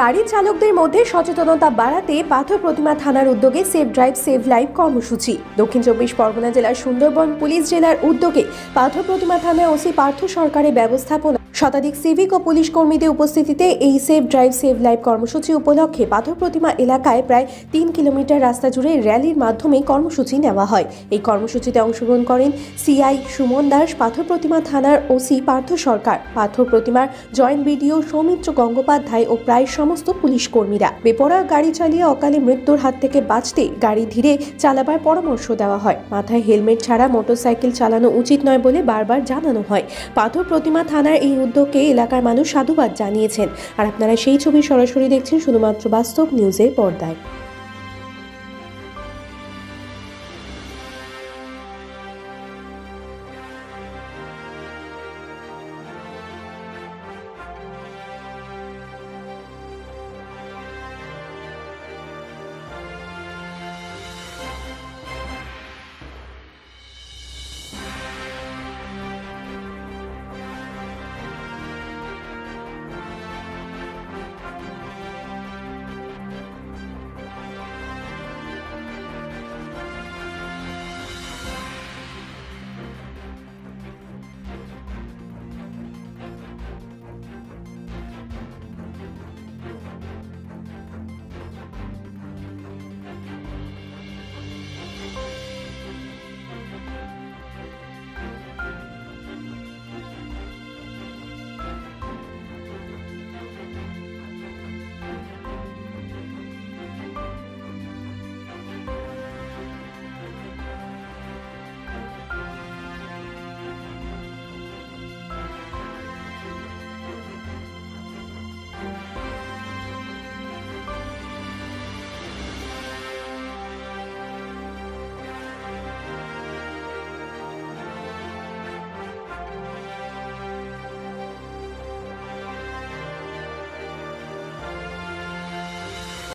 গাড়ি চালকদের মধ্যে সচেতনতা বাড়াতে পাথর প্রতিমা থানার উদ্যোগে সেভ ড্রাইভ সেভ লাইফ কর্মসূচি। দক্ষিণ চব্বিশ পরগনা জেলার সুন্দরবন পুলিশ জেলার উদ্যোগে পাথর প্রতিমা থানায় ওসি পার্থ সরকারের ব্যবস্থাপনা শতাধিক সিভিক ও পুলিশ কর্মীদের উপস্থিতিতে এই সেভ ড্রাইভ সেভ লাইফ কর্মসূচি উপলক্ষে পাথর প্রতিমা এলাকায় প্রায় 3 কিলোমিটার রাস্তা জুড়ে র্যালির মাধ্যমে কর্মসূচি নেওয়া হয়। এই কর্মসূচিতে অংশগ্রহণ করেন সিআই সুমন দাস, পাথর প্রতিমা থানার ওসি পার্থ সরকার, পাথর প্রতিমার জয়েন্ট বিডিও সৌমিত্র গঙ্গোপাধ্যায় ও প্রায় সমস্ত পুলিশ কর্মীরা। বেপরোয়া গাড়ি চালিয়ে অকালে মৃত্যুর হাত থেকে বাঁচতে গাড়ি ধীরে চালাবার পরামর্শ দেওয়া হয়। মাথায় হেলমেট ছাড়া মোটরসাইকেল চালানো উচিত নয় বলে বারবার জানানো হয়। পাথর প্রতিমা থানার এই উদ্যোগকে এলাকার মানুষ সাধুবাদ জানিয়েছেন। আর আপনারা সেই ছবি সরাসরি দেখছেন শুধুমাত্র বাস্তব নিউজের পর্দায়।